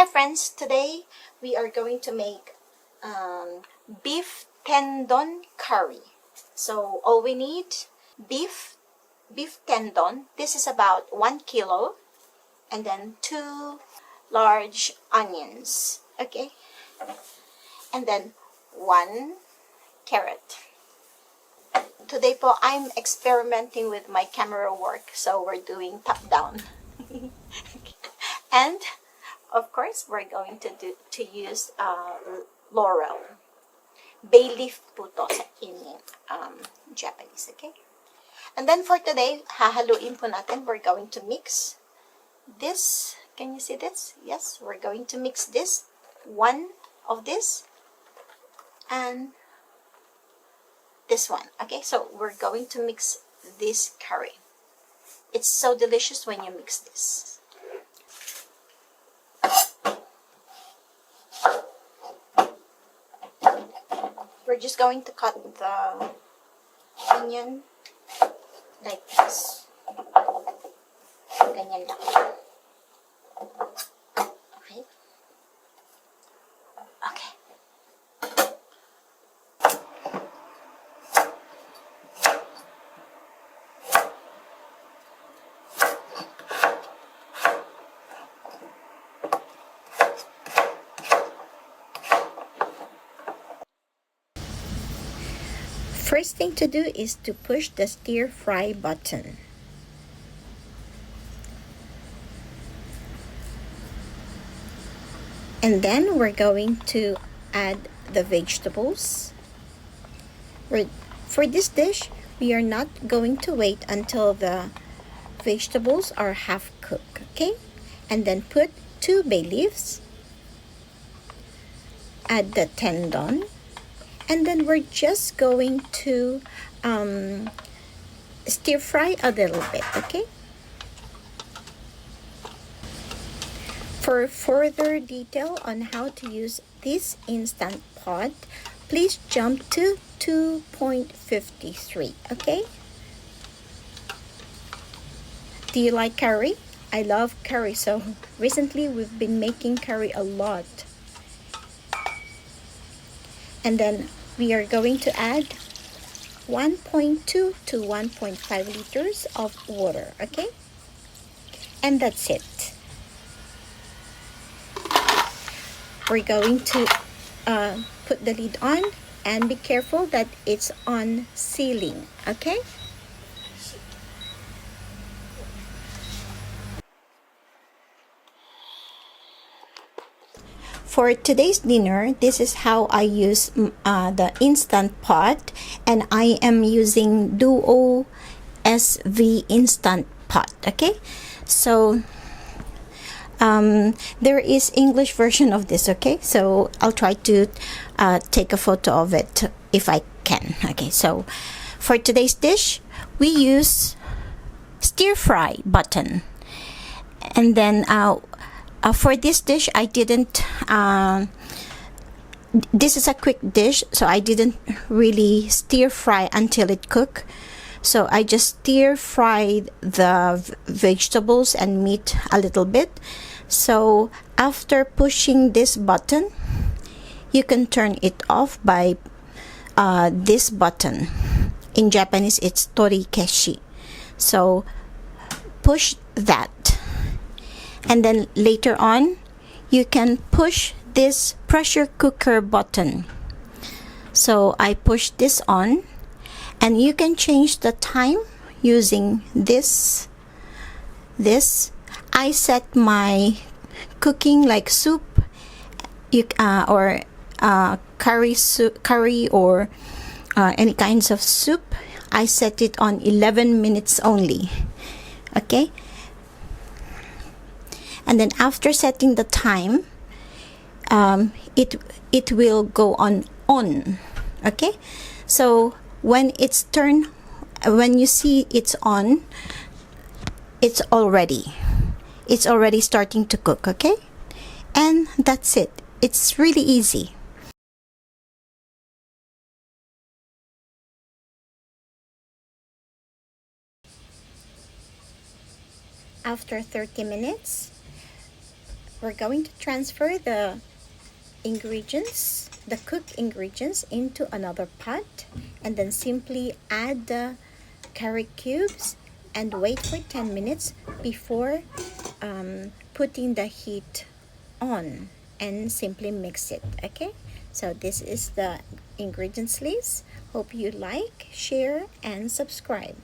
Hi friends, today we are going to make beef tendon curry. So all we need, beef tendon. This is about 1 kilo, and then 2 large onions, okay? And then 1 carrot. Today po, I'm experimenting with my camera work, so we're doing top down. And of course, we're going to use laurel. Bay leaf po to in Japanese, okay? And then for today, hahaluin po natin. We're going to mix this. Can you see this? Yes, we're going to mix this. 1 of this and this one, okay? So we're going to mix this curry. It's so delicious when you mix this. We're just going to cut the onion like this. Ganyan lang. Okay. Okay. First thing to do is to push the stir fry button. And then we're going to add the vegetables. For this dish, we are not going to wait until the vegetables are half cooked, okay? And then put 2 bay leaves. Add the tendon. And then we're just going to stir fry a little bit, okay? For further detail on how to use this instant pot, please jump to 2.53, okay? Do you like curry? I love curry, so recently we've been making curry a lot. And then we are going to add 1.2 to 1.5 liters of water, okay? And that's it. We're going to put the lid on and be careful that it's on sealing, okay? For today's dinner, this is how I use the Instant Pot, and I am using Duo SV Instant Pot, okay? So there is English version of this, okay? So I'll try to take a photo of it if I can, okay? So for today's dish, we use stir fry button, and then for this dish, I didn't, this is a quick dish, so I didn't really stir fry until it cooked. So I just stir fried the vegetables and meat a little bit. So after pushing this button, you can turn it off by this button. In Japanese, it's torikeshi. So push that. And then later on, you can push this pressure cooker button. So I push this on, and you can change the time using this. I set my cooking like soup, or curry or any kinds of soup. I set it on 11 minutes only, okay? And then after setting the time, it will go on, okay? So when it's turned, when you see it's on, it's already starting to cook, okay? And that's it. It's really easy. After 30 minutes, we're going to transfer the ingredients, the cooked ingredients, into another pot, and then simply add the carrot cubes and wait for 10 minutes before putting the heat on, and simply mix it. Okay, so this is the ingredients list. Hope you like, share, and subscribe.